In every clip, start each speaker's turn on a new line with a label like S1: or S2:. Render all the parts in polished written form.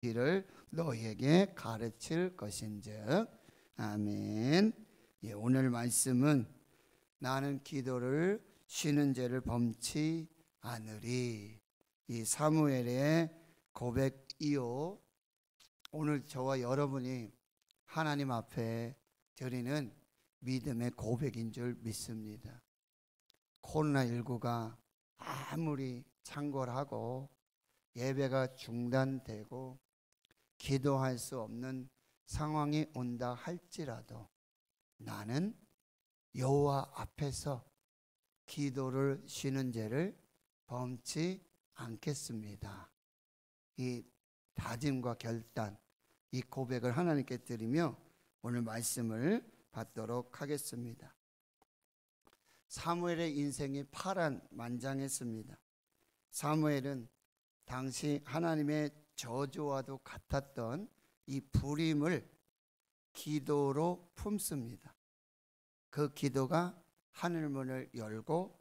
S1: 길을 너희에게 가르칠 것인즉. 아멘. 예, 오늘 말씀은 나는 기도를 쉬는 죄를 범치 않으리. 이 사무엘의 고백 이후 오늘 저와 여러분이 하나님 앞에 드리는 믿음의 고백인 줄 믿습니다. 코로나19가 아무리 창궐하고 예배가 중단되고 기도할 수 없는 상황이 온다 할지라도 나는 여호와 앞에서 기도를 쉬는 죄를 범치 않겠습니다. 이 다짐과 결단, 이 고백을 하나님께 드리며 오늘 말씀을 받도록 하겠습니다. 사무엘의 인생이 파란만장했습니다. 사무엘은 당시 하나님의 저주와도 같았던 이 불임을 기도로 품습니다. 그 기도가 하늘문을 열고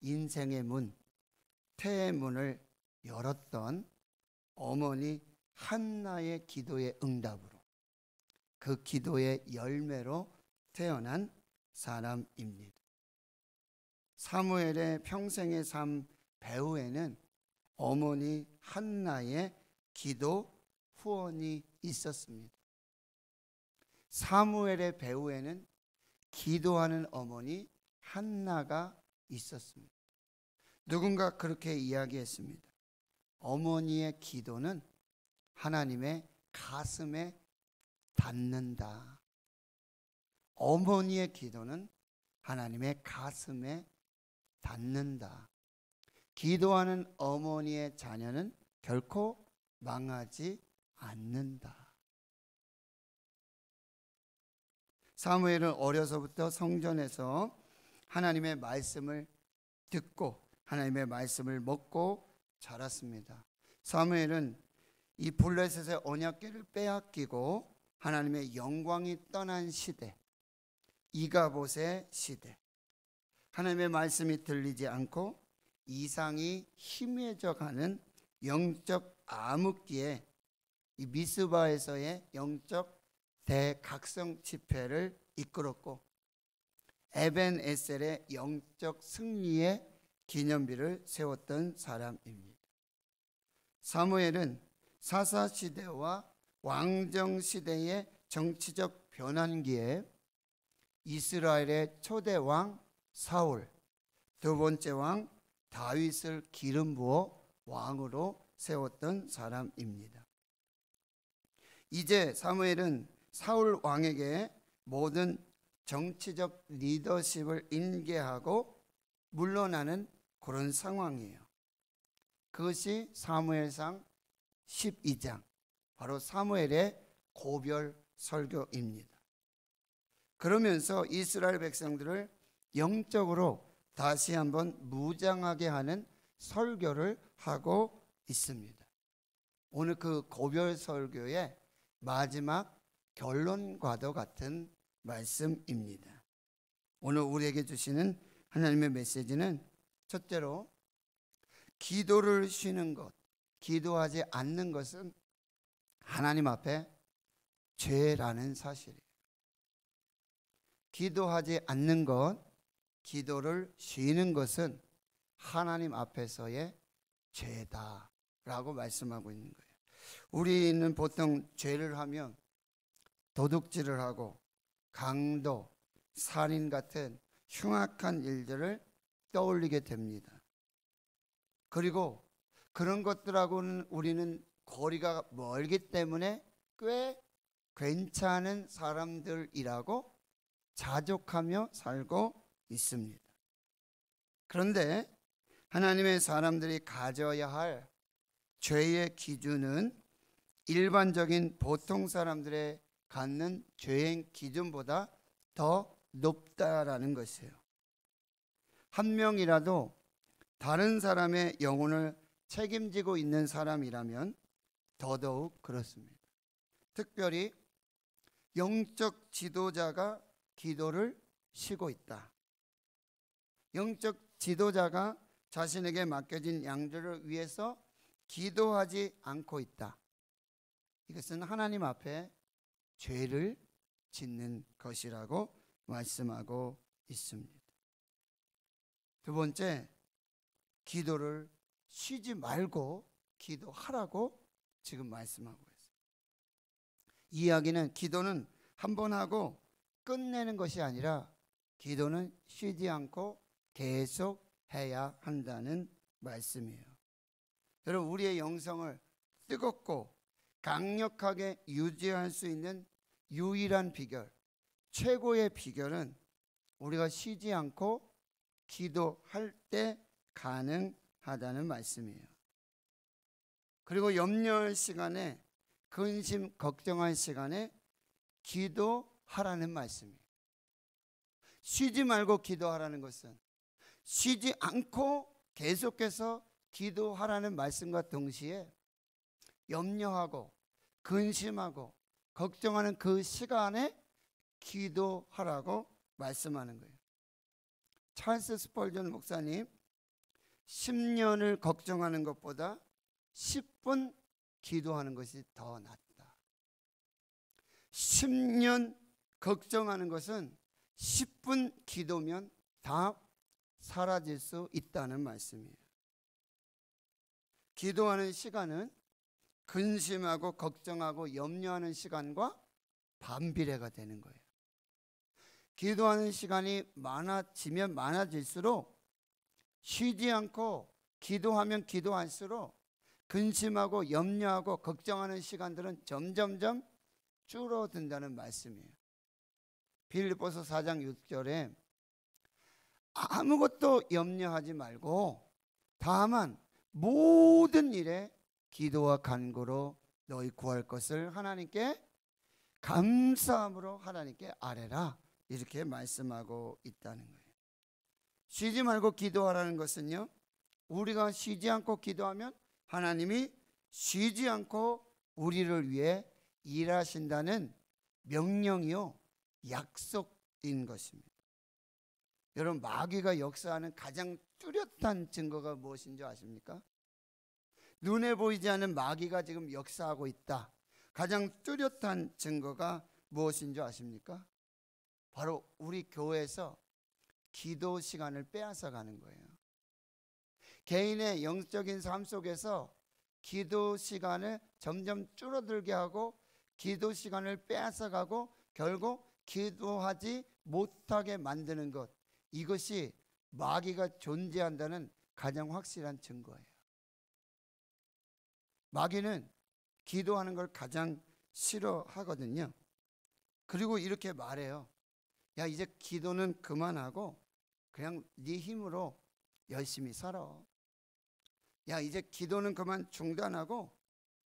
S1: 인생의 문, 태의 문을 열었던 어머니 한나의 기도의 응답으로, 그 기도의 열매로 태어난 사람입니다. 사무엘의 평생의 삶 배후에는 어머니 한나의 기도 후원이 있었습니다. 사무엘의 배후에는 기도하는 어머니 한나가 있었습니다. 누군가 그렇게 이야기했습니다. 어머니의 기도는 하나님의 가슴에 닿는다. 어머니의 기도는 하나님의 가슴에 닿는다. 기도하는 어머니의 자녀는 결코 망하지 않는다. 사무엘은 어려서부터 성전에서 하나님의 말씀을 듣고 하나님의 말씀을 먹고 자랐습니다. 사무엘은 이 블레셋의 언약궤를 빼앗기고 하나님의 영광이 떠난 시대, 이가봇의 시대, 하나님의 말씀이 들리지 않고 이상이 희미해져 가는 영적 암흑기에 이 미스바에서의 영적 대각성 집회를 이끌었고 에벤에셀의 영적 승리의 기념비를 세웠던 사람입니다. 사무엘은 사사시대와 왕정시대의 정치적 변환기에 이스라엘의 초대 왕 사울, 두 번째 왕 다윗을 기름 부어 왕으로 세웠던 사람입니다. 이제 사무엘은 사울 왕에게 모든 정치적 리더십을 인계하고 물러나는 그런 상황이에요. 그것이 사무엘상 12장, 바로 사무엘의 고별 설교입니다. 그러면서 이스라엘 백성들을 영적으로 다시 한번 무장하게 하는 설교를 하고 있습니다. 오늘 그 고별 설교의 마지막 결론과도 같은 말씀입니다. 오늘 우리에게 주시는 하나님의 메시지는 첫째로 기도를 쉬는 것, 기도하지 않는 것은 하나님 앞에 죄라는 사실이에요. 기도하지 않는 것, 기도를 쉬는 것은 하나님 앞에서의 죄다라고 말씀하고 있는 거예요. 우리는 보통 죄를 하면 도둑질을 하고 강도, 살인 같은 흉악한 일들을 떠올리게 됩니다. 그리고 그런 것들하고는 우리는 거리가 멀기 때문에 꽤 괜찮은 사람들이라고 자족하며 살고 있습니다. 그런데 하나님의 사람들이 가져야 할 죄의 기준은 일반적인 보통 사람들의 갖는 죄의 기준보다 더 높다라는 것이에요. 한 명이라도 다른 사람의 영혼을 책임지고 있는 사람이라면 더더욱 그렇습니다. 특별히 영적 지도자가 기도를 쉬고 있다. 영적 지도자가 자신에게 맡겨진 양들을 위해서 기도하지 않고 있다. 그것은 하나님 앞에 죄를 짓는 것이라고 말씀하고 있습니다. 두 번째, 기도를 쉬지 말고 기도하라고 지금 말씀하고 있어요. 이 이야기는 기도는 한 번 하고 끝내는 것이 아니라 기도는 쉬지 않고 계속 해야 한다는 말씀이에요. 여러분, 우리의 영성을 뜨겁고 강력하게 유지할 수 있는 유일한 비결, 최고의 비결은 우리가 쉬지 않고 기도할 때 가능하다는 말씀이에요. 그리고 염려할 시간에, 근심 걱정할 시간에 기도하라는 말씀이에요. 쉬지 말고 기도하라는 것은 쉬지 않고 계속해서 기도하라는 말씀과 동시에 염려하고 근심하고 걱정하는 그 시간에 기도하라고 말씀하는 거예요. 찰스 스펄전 목사님, 10년을 걱정하는 것보다 10분 기도하는 것이 더 낫다. 10년 걱정하는 것은 10분 기도면 다 사라질 수 있다는 말씀이에요. 기도하는 시간은 근심하고 걱정하고 염려하는 시간과 반비례가 되는 거예요. 기도하는 시간이 많아지면 많아질수록, 쉬지 않고 기도하면 기도할수록 근심하고 염려하고 걱정하는 시간들은 점점점 줄어든다는 말씀이에요. 빌립보서 4장 6절에 아무것도 염려하지 말고 다만 모든 일에 기도와 간구로 너희 구할 것을 하나님께 감사함으로 하나님께 아뢰라, 이렇게 말씀하고 있다는 거예요. 쉬지 말고 기도하라는 것은요, 우리가 쉬지 않고 기도하면 하나님이 쉬지 않고 우리를 위해 일하신다는 명령이요, 약속인 것입니다. 여러분, 마귀가 역사하는 가장 뚜렷한 증거가 무엇인 줄 아십니까? 눈에 보이지 않는 마귀가 지금 역사하고 있다. 가장 뚜렷한 증거가 무엇인 줄 아십니까? 바로 우리 교회에서 기도 시간을 빼앗아 가는 거예요. 개인의 영적인 삶 속에서 기도 시간을 점점 줄어들게 하고 기도 시간을 빼앗아 가고 결국 기도하지 못하게 만드는 것, 이것이 마귀가 존재한다는 가장 확실한 증거예요. 마귀는 기도하는 걸 가장 싫어하거든요. 그리고 이렇게 말해요. 야, 이제 기도는 그만하고 그냥 네 힘으로 열심히 살아. 야, 이제 기도는 그만 중단하고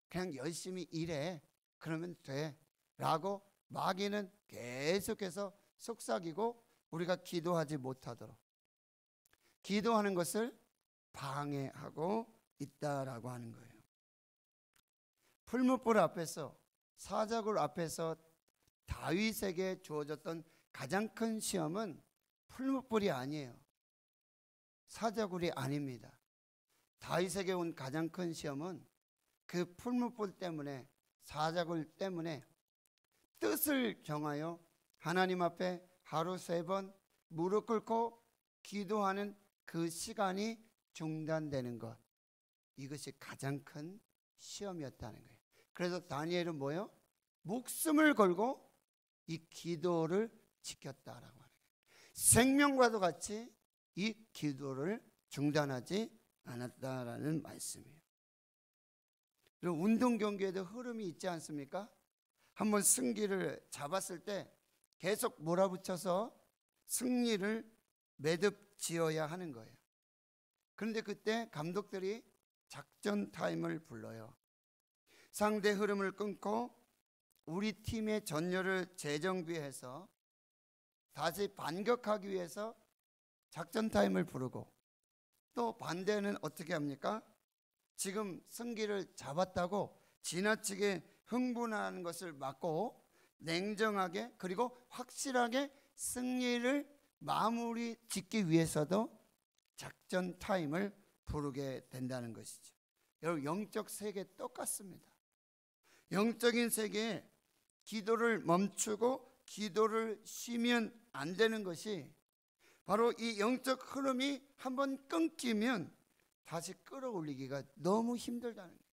S1: 그냥 열심히 일해. 그러면 돼. 라고 마귀는 계속해서 속삭이고 우리가 기도하지 못하도록 기도하는 것을 방해하고 있다라고 하는 거예요. 풀무불 앞에서, 사자굴 앞에서 다윗에게 주어졌던 가장 큰 시험은 풀무불이 아니에요. 사자굴이 아닙니다. 다윗에게 온 가장 큰 시험은 그 풀무불 때문에, 사자굴 때문에 뜻을 정하여 하나님 앞에 하루 3번 무릎 꿇고 기도하는 그 시간이 중단되는 것, 이것이 가장 큰 시험이었다는 거예요. 그래서 다니엘은 뭐예요? 목숨을 걸고 이 기도를 지켰다라고 하는 거예요. 생명과도 같이 이 기도를 중단하지 않았다라는 말씀이에요. 그리고 운동 경기에도 흐름이 있지 않습니까? 한번 승기를 잡았을 때 계속 몰아붙여서 승리를 매듭 지어야 하는 거예요. 그런데 그때 감독들이 작전 타임을 불러요. 상대 흐름을 끊고 우리 팀의 전열을 재정비해서 다시 반격하기 위해서 작전 타임을 부르고, 또 반대는 어떻게 합니까? 지금 승기를 잡았다고 지나치게 흥분하는 것을 막고 냉정하게, 그리고 확실하게 승리를 마무리 짓기 위해서도 작전 타임을 부르게 된다는 것이죠. 여러분, 영적 세계 똑같습니다. 영적인 세계에 기도를 멈추고 기도를 쉬면 안 되는 것이 바로 이 영적 흐름이 한번 끊기면 다시 끌어올리기가 너무 힘들다는 거예요.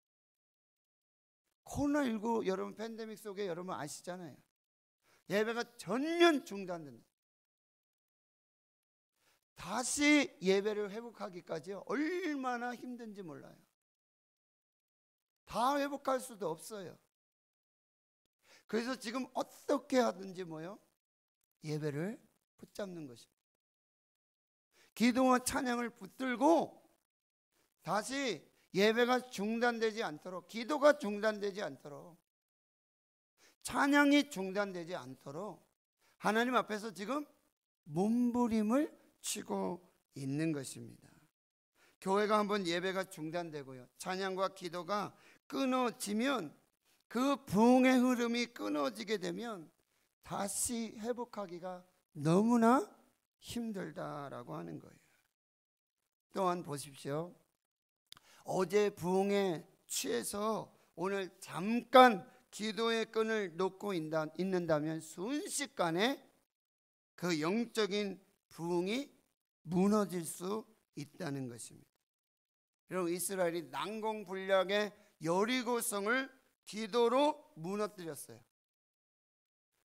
S1: 코로나19 여러분 팬데믹 속에 여러분 아시잖아요. 예배가 전면 중단된다. 다시 예배를 회복하기까지 얼마나 힘든지 몰라요. 다 회복할 수도 없어요. 그래서 지금 어떻게 하든지 뭐요? 예배를 붙잡는 것입니다. 기도와 찬양을 붙들고 다시 예배가 중단되지 않도록, 기도가 중단되지 않도록, 찬양이 중단되지 않도록 하나님 앞에서 지금 몸부림을 치고 있는 것입니다. 교회가 한번 예배가 중단되고요, 찬양과 기도가 끊어지면, 그 부흥의 흐름이 끊어지게 되면 다시 회복하기가 너무나 힘들다라고 하는 거예요. 또한 보십시오. 어제 부흥에 취해서 오늘 잠깐 기도의 끈을 놓고 있는다면 순식간에 그 영적인 부흥이 무너질 수 있다는 것입니다. 여러분, 이스라엘이 난공불락의 여리고성을 기도로 무너뜨렸어요.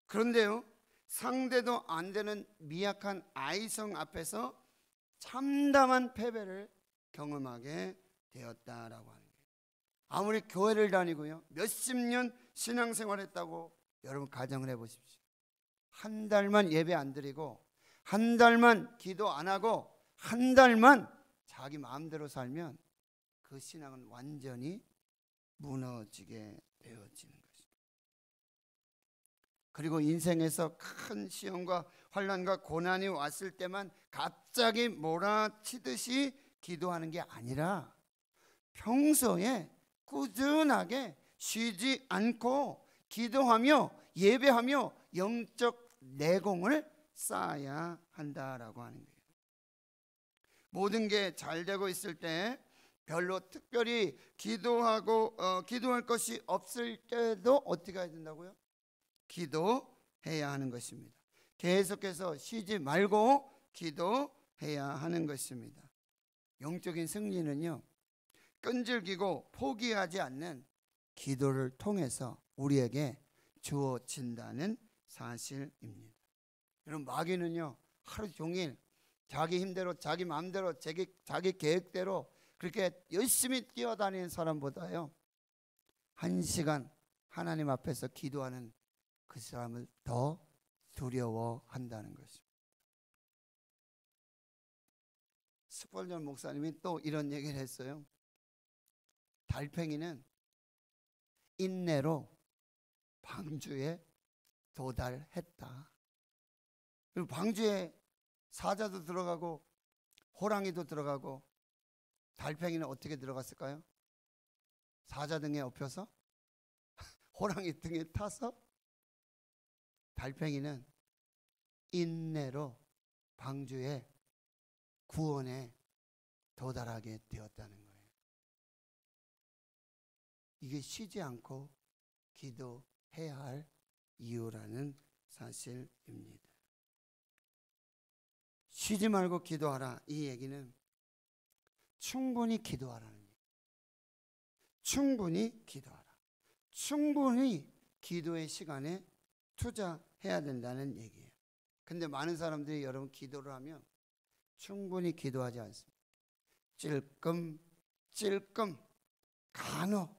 S1: 그런데요, 상대도 안 되는 미약한 아이성 앞에서 참담한 패배를 경험하게 되었다라고 하는 거예요. 아무리 교회를 다니고요, 몇십 년 신앙생활했다고 여러분 가정을 해보십시오. 한 달만 예배 안 드리고, 한 달만 기도 안 하고, 한 달만 자기 마음대로 살면 그 신앙은 완전히 무너지게 되어지는 것입니다. 그리고 인생에서 큰 시험과 환난과 고난이 왔을 때만 갑자기 몰아치듯이 기도하는 게 아니라 평소에 꾸준하게 쉬지 않고 기도하며 예배하며 영적 내공을 쌓아야 한다라고 하는 거예요. 모든 게 잘 되고 있을 때 별로 특별히 기도할 것이 없을 때도 어떻게 해야 된다고요? 기도해야 하는 것입니다. 계속해서 쉬지 말고 기도해야 하는 것입니다. 영적인 승리는요, 끈질기고 포기하지 않는 기도를 통해서 우리에게 주어진다는 사실입니다. 여러분, 마귀는요 하루 종일 자기 힘대로, 자기 마음대로, 자기 계획대로 그렇게 열심히 뛰어다니는 사람보다요, 1시간 하나님 앞에서 기도하는 그 사람을 더 두려워한다는 것입니다. 스펄전 목사님이 또 이런 얘기를 했어요. 달팽이는 인내로 방주에 도달했다. 그리고 방주에 사자도 들어가고 호랑이도 들어가고, 달팽이는 어떻게 들어갔을까요? 사자 등에 업혀서? 호랑이 등에 타서? 달팽이는 인내로 방주에 구원에 도달하게 되었다는 거예요. 이게 쉬지 않고 기도해야 할 이유라는 사실입니다. 쉬지 말고 기도하라, 이 얘기는 충분히 기도하라는 얘기예요. 충분히 기도하라. 충분히 기도의 시간에 투자해야 된다는 얘기예요. 근데 많은 사람들이 여러분 기도를 하면 충분히 기도하지 않습니다. 찔끔 간혹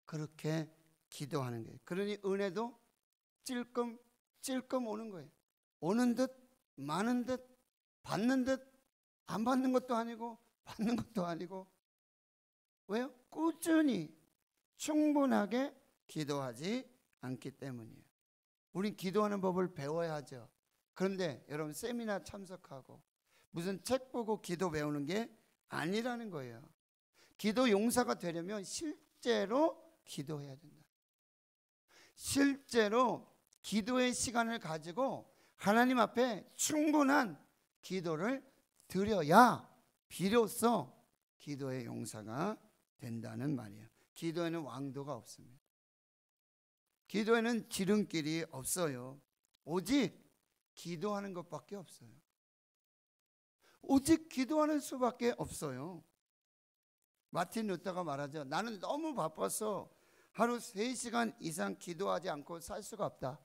S1: 그렇게 기도하는 거예요. 그러니 은혜도 찔끔 오는 거예요. 오는 듯 많은 듯, 받는 듯 안 받는 것도 아니고 받는 것도 아니고. 왜요? 꾸준히 충분하게 기도하지 않기 때문이에요. 우린 기도하는 법을 배워야 하죠. 그런데 여러분, 세미나 참석하고 무슨 책 보고 기도 배우는 게 아니라는 거예요. 기도 용사가 되려면 실제로 기도해야 된다. 실제로 기도의 시간을 가지고 하나님 앞에 충분한 기도를 드려야 비로소 기도의 용사가 된다는 말이에요. 기도에는 왕도가 없습니다. 기도에는 지름길이 없어요. 오직 기도하는 것밖에 없어요. 오직 기도하는 수밖에 없어요. 마틴 루터가 말하죠. 나는 너무 바빠서 하루 3시간 이상 기도하지 않고 살 수가 없다.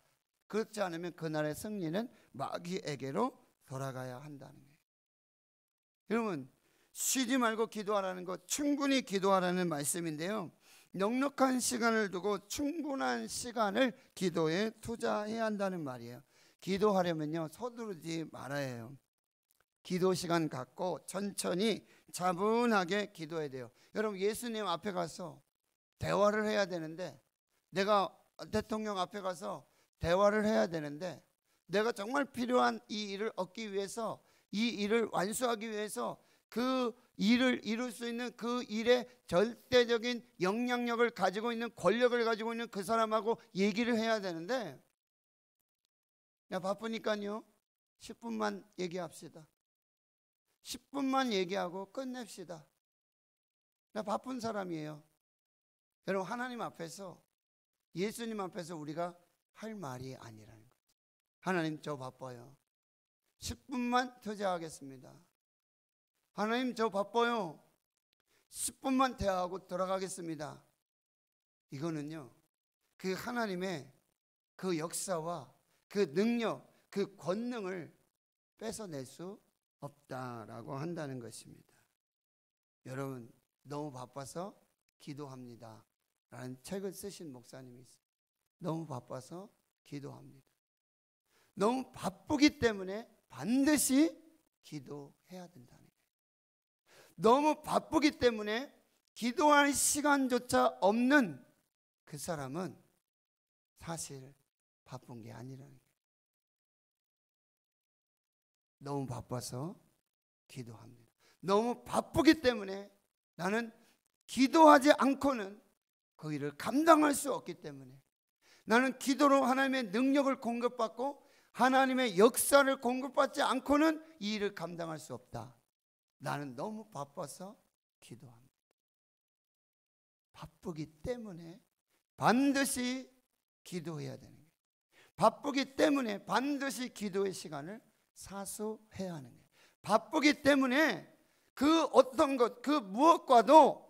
S1: 그렇지 않으면 그날의 승리는 마귀에게로 돌아가야 한다는 거예요. 여러분, 쉬지 말고 기도하라는 것, 충분히 기도하라는 말씀인데요, 넉넉한 시간을 두고 충분한 시간을 기도에 투자해야 한다는 말이에요. 기도하려면요, 서두르지 말아야 해요. 기도 시간 갖고 천천히 차분하게 기도해야 돼요. 여러분, 예수님 앞에 가서 대화를 해야 되는데, 내가 대통령 앞에 가서 대화를 해야 되는데, 내가 정말 필요한 이 일을 얻기 위해서, 이 일을 완수하기 위해서 그 일을 이룰 수 있는 그 일의 절대적인 영향력을 가지고 있는, 권력을 가지고 있는 그 사람하고 얘기를 해야 되는데, 야, 바쁘니까요 10분만 얘기합시다. 10분만 얘기하고 끝냅시다. 나 바쁜 사람이에요. 여러분, 하나님 앞에서, 예수님 앞에서 우리가 할 말이 아니라는 거죠. 하나님, 저 바빠요. 10분만 투자하겠습니다. 하나님, 저 바빠요. 10분만 대화하고 돌아가겠습니다. 이거는요, 그 하나님의 그 역사와 그 능력, 그 권능을 뺏어낼 수 없다라고 한다는 것입니다. 여러분, 너무 바빠서 기도합니다 라는 책을 쓰신 목사님이 있어요. 너무 바빠서 기도합니다. 너무 바쁘기 때문에 반드시 기도해야 된다는 거예요. 너무 바쁘기 때문에 기도할 시간조차 없는 그 사람은 사실 바쁜 게 아니라는 거예요. 너무 바빠서 기도합니다. 너무 바쁘기 때문에 나는 기도하지 않고는 그 일을 감당할 수 없기 때문에, 나는 기도로 하나님의 능력을 공급받고 하나님의 역사를 공급받지 않고는 이 일을 감당할 수 없다. 나는 너무 바빠서 기도합니다. 바쁘기 때문에 반드시 기도해야 되는 거예요. 바쁘기 때문에 반드시 기도의 시간을 사수해야 하는 거예요. 바쁘기 때문에 그 어떤 것, 그 무엇과도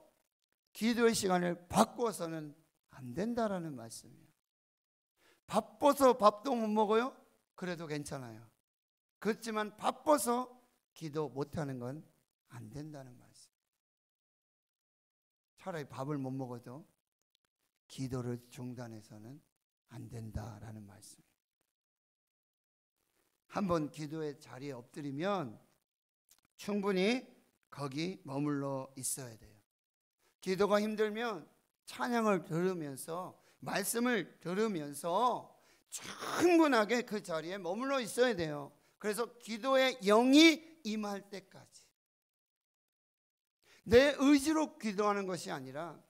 S1: 기도의 시간을 바꿔서는 안 된다라는 말씀이에요. 바빠서 밥도 못 먹어요? 그래도 괜찮아요. 그렇지만 바빠서 기도 못하는 건 안 된다는 말씀. 차라리 밥을 못 먹어도 기도를 중단해서는 안 된다라는 말씀. 한번 기도의 자리에 엎드리면 충분히 거기 머물러 있어야 돼요. 기도가 힘들면 찬양을 들으면서, 말씀을 들으면서 충분하게 그 자리에 머물러 있어야 돼요. 그래서 기도의 영이 임할 때까지. 내 의지로 기도하는 것이 아니라,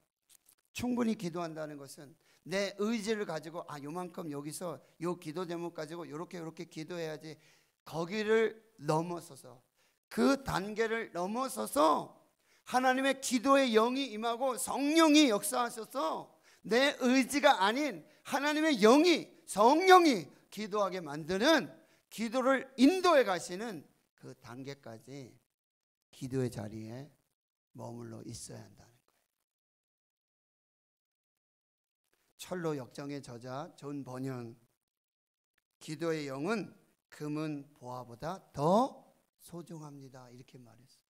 S1: 충분히 기도한다는 것은 내 의지를 가지고 요만큼 여기서 요 기도 제목 가지고 요렇게 기도해야지, 거기를 넘어서서, 그 단계를 넘어서서 하나님의 기도의 영이 임하고 성령이 역사하셔서 내 의지가 아닌 하나님의 영이, 성령이 기도하게 만드는, 기도를 인도해 가시는 그 단계까지 기도의 자리에 머물러 있어야 한다는 거예요. 철로 역정의 저자 존 번영, 기도의 영은 금은 보화보다 더 소중합니다, 이렇게 말했어요.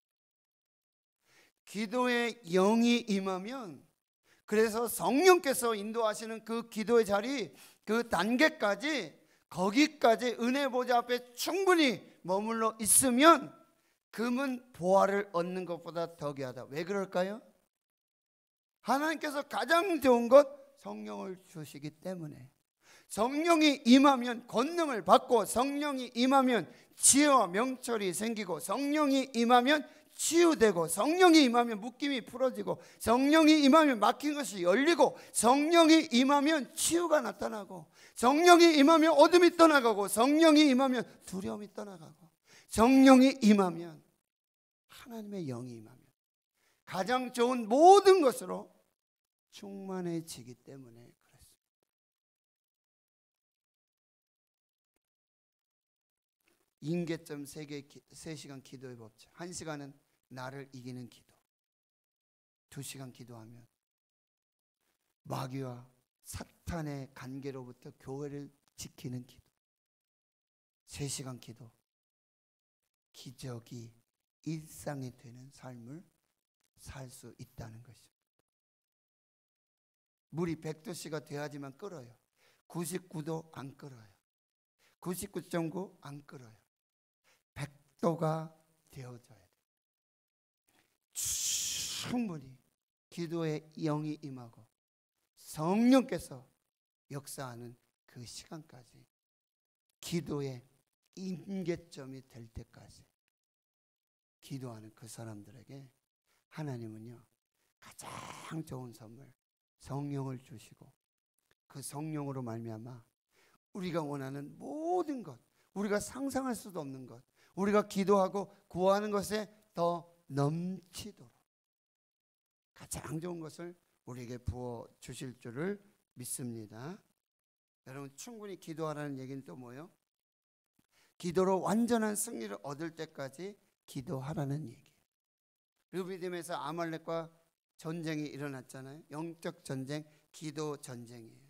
S1: 기도의 영이 임하면, 그래서 성령께서 인도하시는 그 기도의 자리, 그 단계까지, 거기까지 은혜 보좌 앞에 충분히 머물러 있으면 금은 보화를 얻는 것보다 더 귀하다. 왜 그럴까요? 하나님께서 가장 좋은 것, 성령을 주시기 때문에. 성령이 임하면 권능을 받고, 성령이 임하면 지혜와 명철이 생기고, 성령이 임하면 치유되고, 성령이 임하면 묶임이 풀어지고, 성령이 임하면 막힌 것이 열리고, 성령이 임하면 치유가 나타나고, 성령이 임하면 어둠이 떠나가고, 성령이 임하면 두려움이 떠나가고, 성령이 임하면, 하나님의 영이 임하면 가장 좋은 모든 것으로 충만해지기 때문에 그렇습니다. 임계점 3시간 기도해 봅시다. 1시간은 나를 이기는 기도, 2시간 기도하면 마귀와 사탄의 관계로부터 교회를 지키는 기도, 3시간 기도, 기적이 일상이 되는 삶을 살 수 있다는 것입니다. 물이 100도씨가 돼야지만 끓어요. 99도 안 끓어요. 99.9 안 끓어요. 100도가 되어져야 돼요. 충분히 기도의 영이 임하고 성령께서 역사하는 그 시간까지, 기도의 임계점이 될 때까지 기도하는 그 사람들에게 하나님은요, 가장 좋은 선물 성령을 주시고, 그 성령으로 말미암아 우리가 원하는 모든 것, 우리가 상상할 수도 없는 것, 우리가 기도하고 구하는 것에 더 넘치도록 가장 좋은 것을 우리에게 부어 주실 줄을 믿습니다. 여러분, 충분히 기도하라는 얘기는 또 뭐예요? 기도로 완전한 승리를 얻을 때까지 기도하라는 얘기예요. 르비딤에서 아말렉과 전쟁이 일어났잖아요. 영적 전쟁, 기도 전쟁이에요.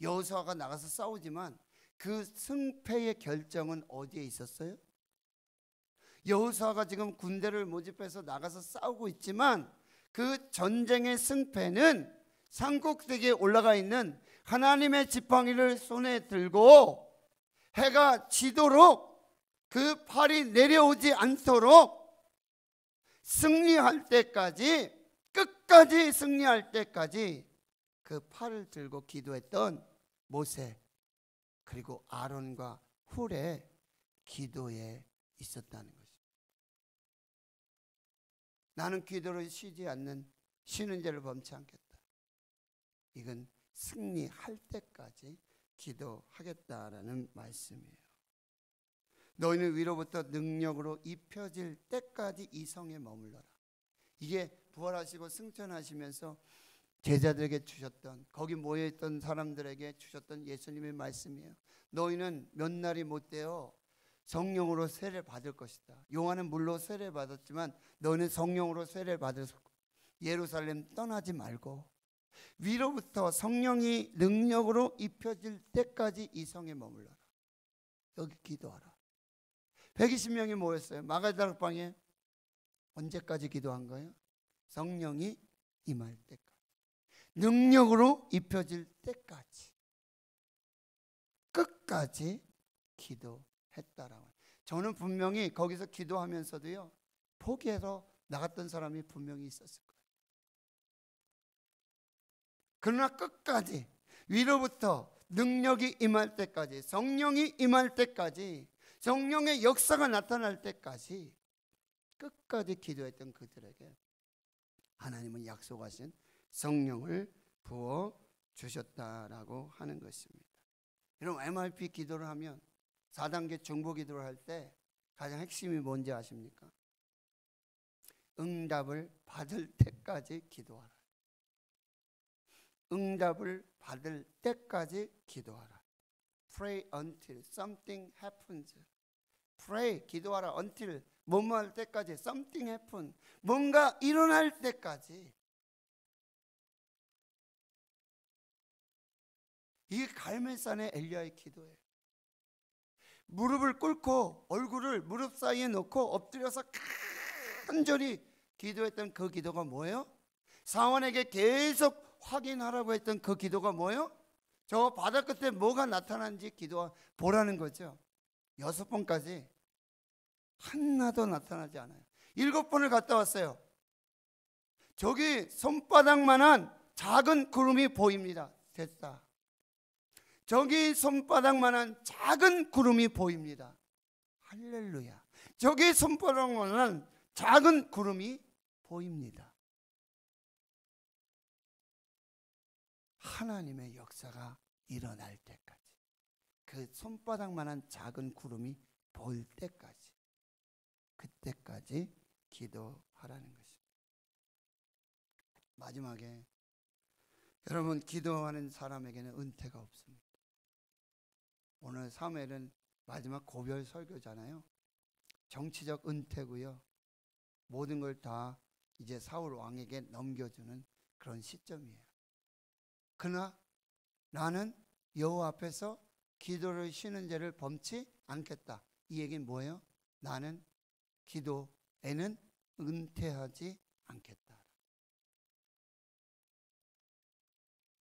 S1: 여호수아가 나가서 싸우지만 그 승패의 결정은 어디에 있었어요? 여호수아가 지금 군대를 모집해서 나가서 싸우고 있지만 그 전쟁의 승패는 산꼭대기에 올라가 있는 하나님의 지팡이를 손에 들고 해가 지도록 그 팔이 내려오지 않도록 승리할 때까지, 끝까지 승리할 때까지 그 팔을 들고 기도했던 모세, 그리고 아론과 훌의 기도에 있었다는 것입니다. 나는 기도를 쉬는 죄를 범치 않겠다. 이건 승리할 때까지 기도하겠다라는 말씀이에요. 너희는 위로부터 능력으로 입혀질 때까지 이 성에 머물러라. 이게 부활하시고 승천하시면서 제자들에게 주셨던, 거기 모여있던 사람들에게 주셨던 예수님의 말씀이에요. 너희는 몇 날이 못되어 성령으로 세례를 받을 것이다. 요한은 물로 세례를 받았지만 너희는 성령으로 세례를 받을 예루살렘 떠나지 말고 위로부터 성령이 능력으로 입혀질 때까지 이 성에 머물러라. 여기 기도하라. 120명이 모였어요. 마가다락방에. 언제까지 기도한 거예요? 성령이 임할 때까지, 능력으로 입혀질 때까지, 끝까지 기도했다라고. 저는 분명히 거기서 기도하면서도요, 포기해서 나갔던 사람이 분명히 있었을 거예요. 그러나 끝까지, 위로부터 능력이 임할 때까지, 성령이 임할 때까지, 성령의 역사가 나타날 때까지 끝까지 기도했던 그들에게 하나님은 약속하신 성령을 부어 주셨다라고 하는 것입니다. 여러분, MRP 기도를 하면 4단계 중보 기도를 할 때 가장 핵심이 뭔지 아십니까? 응답을 받을 때까지 기도하라. 응답을 받을 때까지 기도하라. Pray until something happens. Pray, 기도하라. until, 뭐뭐 할 때까지. something happen, 뭔가 일어날 때까지. 이게 갈멜산의 엘리야의 기도예요. 무릎을 꿇고 얼굴을 무릎 사이에 놓고 엎드려서 간절히 기도했던 그 기도가 뭐예요? 사원에게 계속 확인하라고 했던 그 기도가 뭐예요? 저 바다 끝에 뭐가 나타나는지 보라는 거죠. 6번까지 하나도 나타나지 않아요. 7번을 갔다 왔어요. 저기 손바닥만한 작은 구름이 보입니다. 됐다. 저기 손바닥만한 작은 구름이 보입니다. 할렐루야. 저기 손바닥만한 작은 구름이 보입니다. 하나님의 역사가 일어날 때까지, 그 손바닥만한 작은 구름이 보일 때까지, 그때까지 기도하라는 것입니다. 마지막에 여러분, 기도하는 사람에게는 은퇴가 없습니다. 오늘 사무엘은 마지막 고별 설교잖아요. 정치적 은퇴고요. 모든 걸 다 이제 사울 왕에게 넘겨주는 그런 시점이에요. 그러나 나는 여호와 앞에서 기도를 쉬는 죄를 범치 않겠다. 이 얘기는 뭐예요? 나는 기도에는 은퇴하지 않겠다.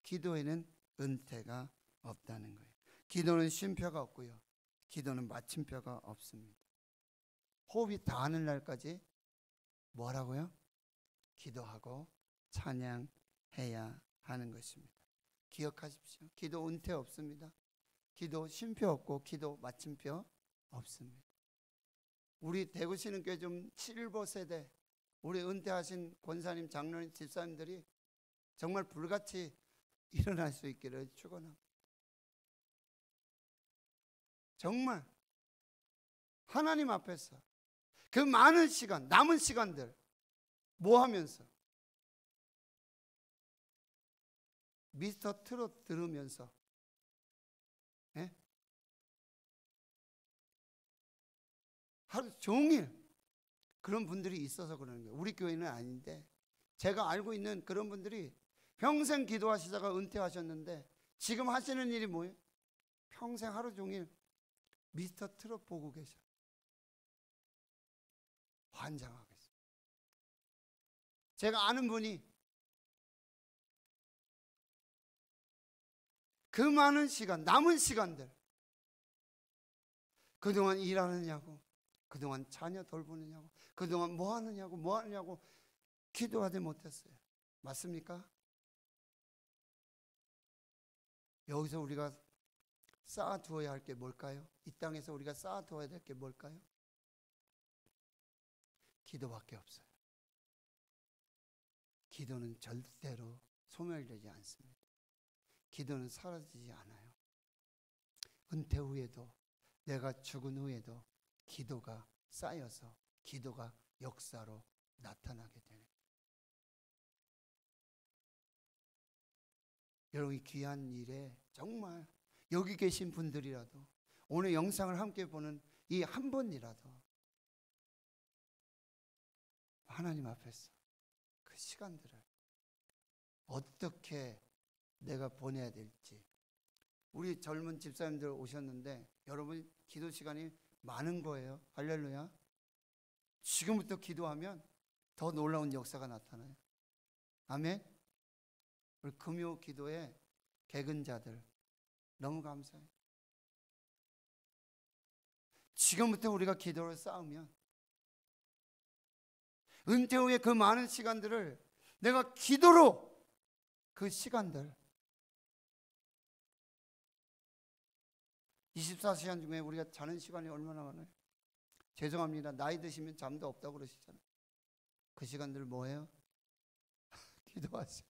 S1: 기도에는 은퇴가 없다는 거예요. 기도는 쉼표가 없고요. 기도는 마침표가 없습니다. 호흡이 닿는 날까지 뭐라고요? 기도하고 찬양해야 하는 것입니다. 기억하십시오. 기도 은퇴 없습니다. 기도 쉼표 없고 기도 마침표 없습니다. 우리 대구 신흥교회 좀 7보 세대, 우리 은퇴하신 권사님, 장로님, 집사님들이 정말 불같이 일어날 수 있기를 축원합니다. 정말 하나님 앞에서 그 많은 시간, 남은 시간들 뭐 하면서? 미스터 트롯 들으면서, 예? 하루 종일 그런 분들이 있어서 그러는 거예요. 우리 교회는 아닌데 제가 알고 있는 그런 분들이 평생 기도하시다가 은퇴하셨는데 지금 하시는 일이 뭐예요? 평생 하루 종일 미스터 트롯 보고 계셔. 환장하고 있어요. 제가 아는 분이 그 많은 시간, 남은 시간들 그동안 일하느냐고, 그동안 자녀 돌보느냐고, 그동안 뭐 하느냐고 기도하지 못했어요. 맞습니까? 여기서 우리가 쌓아두어야 할 게 뭘까요? 이 땅에서 우리가 쌓아두어야 될 게 뭘까요? 기도밖에 없어요. 기도는 절대로 소멸되지 않습니다. 기도는 사라지지 않아요. 은퇴 후에도, 내가 죽은 후에도 기도가 쌓여서 기도가 역사로 나타나게 되는 거예요. 여러분, 이 귀한 일에 정말 여기 계신 분들이라도, 오늘 영상을 함께 보는 이 한 분이라도 하나님 앞에서 그 시간들을 어떻게 내가 보내야 될지. 우리 젊은 집사님들 오셨는데 여러분 기도 시간이 많은 거예요. 할렐루야. 지금부터 기도하면 더 놀라운 역사가 나타나요. 아멘. 우리 금요 기도에 개근자들 너무 감사해요. 지금부터 우리가 기도를 쌓으면 은퇴 후에 그 많은 시간들을 내가 기도로, 그 시간들 24시간 중에 우리가 자는 시간이 얼마나 많아요? 죄송합니다. 나이 드시면 잠도 없다고 그러시잖아요. 그 시간들 뭐예요? 기도하세요.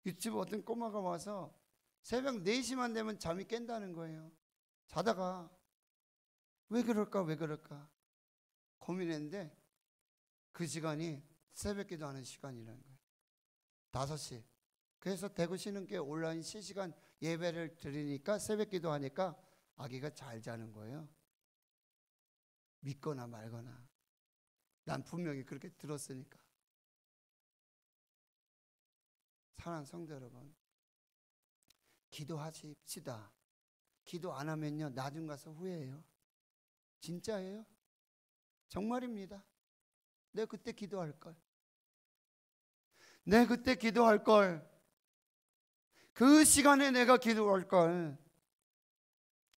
S1: 유치부 어떤 꼬마가 와서 새벽 4시만 되면 잠이 깬다는 거예요. 자다가 왜 그럴까 고민했는데 그 시간이 새벽 기도하는 시간이라는 거예요. 5시. 그래서 대구 신흥교회 온라인 실시간 예배를 드리니까, 새벽 기도하니까 아기가 잘 자는 거예요. 믿거나 말거나. 난 분명히 그렇게 들었으니까. 사랑하는 성도 여러분, 기도하십시다. 기도 안 하면요 나중 가서 후회해요. 진짜예요. 정말입니다. 내가 그때 기도할 걸. 내 그때 기도할 걸. 그 시간에 내가 기도할 걸.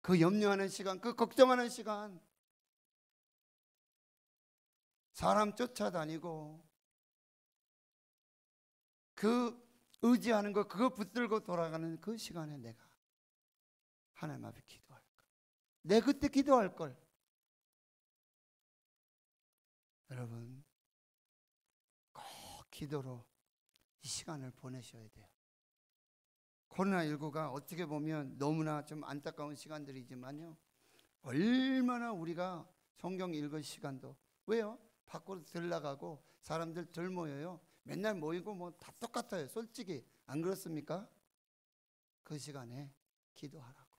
S1: 그 염려하는 시간, 그 걱정하는 시간, 사람 쫓아다니고 그 의지하는 거, 그거 붙들고 돌아가는 그 시간에 내가 하나님 앞에 기도할 걸. 내 그때 기도할 걸. 여러분, 꼭 기도로 이 시간을 보내셔야 돼요. 코로나19가 어떻게 보면 너무나 좀 안타까운 시간들이지만요, 얼마나 우리가 성경 읽을 시간도, 왜요? 밖으로 들 나가고 사람들 덜 모여요. 맨날 모이고 뭐 다 똑같아요. 솔직히 안 그렇습니까? 그 시간에 기도하라고,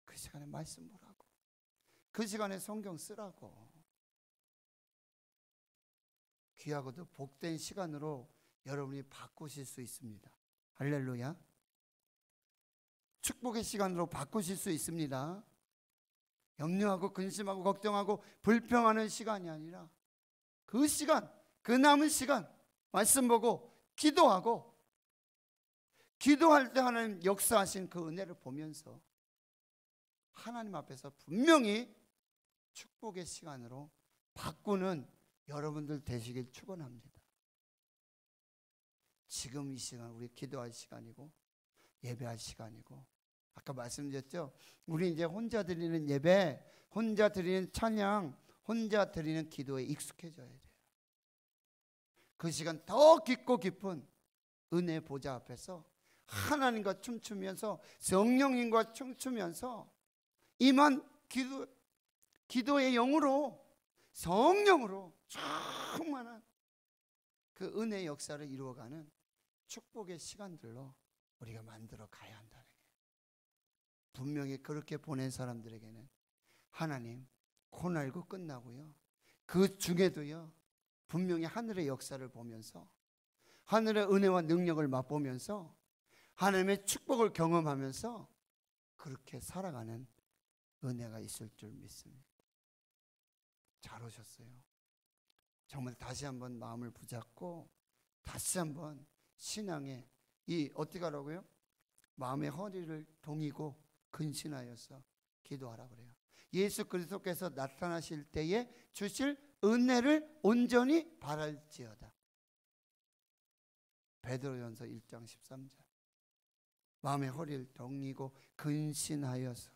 S1: 그 시간에 말씀 보라고, 그 시간에 성경 쓰라고. 귀하고도 복된 시간으로 여러분이 바꾸실 수 있습니다. 할렐루야. 축복의 시간으로 바꾸실 수 있습니다. 염려하고 근심하고 걱정하고 불평하는 시간이 아니라 그 시간, 그 남은 시간 말씀 보고 기도하고, 기도할 때 하나님 역사하신 그 은혜를 보면서 하나님 앞에서 분명히 축복의 시간으로 바꾸는 여러분들 되시길 축원합니다. 지금 이 시간 우리 기도할 시간이고 예배할 시간이고, 아까 말씀드렸죠? 우리 이제 혼자 드리는 예배, 혼자 드리는 찬양, 혼자 드리는 기도에 익숙해져야 돼요. 그 시간 더 깊고 깊은 은혜 보좌 앞에서 하나님과 춤추면서, 성령님과 춤추면서 임한 기도의 영으로, 성령으로 충만한 그 은혜의 역사를 이루어가는 축복의 시간들로 우리가 만들어 가야 한다는 거예요. 분명히 그렇게 보낸 사람들에게는 하나님 코날고 끝나고요, 그 중에도요 분명히 하늘의 역사를 보면서, 하늘의 은혜와 능력을 맛보면서, 하나님의 축복을 경험하면서 그렇게 살아가는 은혜가 있을 줄 믿습니다. 잘 오셨어요. 정말 다시 한번 마음을 붙잡고 다시 한번 신앙에 어떻게 하라고요? 마음의 허리를 동이고 근신하여서 기도하라 그래요. 예수 그리스도께서 나타나실 때에 주실 은혜를 온전히 바랄지어다. 베드로전서 1장 13절. 마음의 허리를 동이고 근신하여서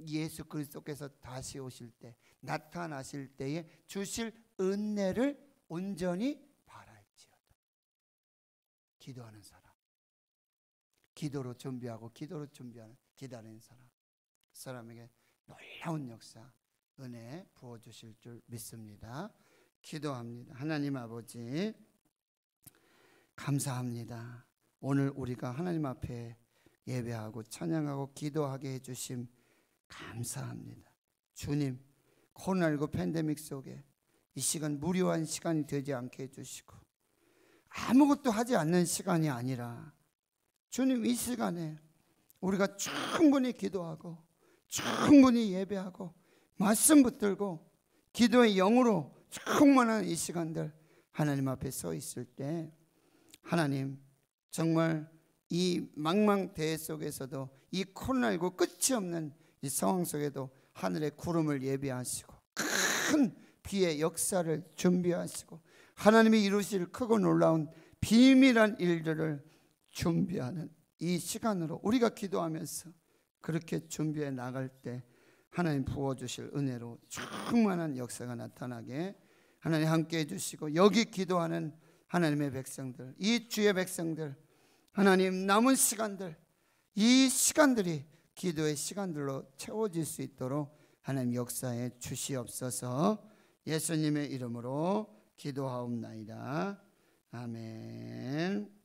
S1: 예수 그리스도께서 다시 오실 때, 나타나실 때에 주실 은혜를 온전히 바랄지어다. 기도하는 사람, 기도로 준비하고 기도로 준비하는, 기다리는 사람, 그 사람에게 놀라운 역사, 은혜 부어주실 줄 믿습니다. 기도합니다. 하나님 아버지, 감사합니다. 오늘 우리가 하나님 앞에 예배하고 찬양하고 기도하게 해주심 감사합니다. 주님, 코로나19 팬데믹 속에 이 시간 무료한 시간이 되지 않게 해주시고, 아무것도 하지 않는 시간이 아니라 주님, 이 시간에 우리가 충분히 기도하고 충분히 예배하고 말씀 붙들고 기도의 영으로 충만한 이 시간들 하나님 앞에 서 있을 때, 하나님 정말 이 망망대해 속에서도, 이 코로나19 끝이 없는 이 상황 속에도 하늘의 구름을 예비하시고 큰 비의 역사를 준비하시고 하나님이 이루실 크고 놀라운 비밀한 일들을 준비하는 이 시간으로 우리가 기도하면서 그렇게 준비해 나갈 때 하나님 부어주실 은혜로 충만한 역사가 나타나게 하나님 함께 해주시고, 여기 기도하는 하나님의 백성들, 이 주의 백성들, 하나님 남은 시간들, 이 시간들이 기도의 시간들로 채워질 수 있도록 하나님 역사에 주시옵소서. 예수님의 이름으로 기도하옵나이다. 아멘.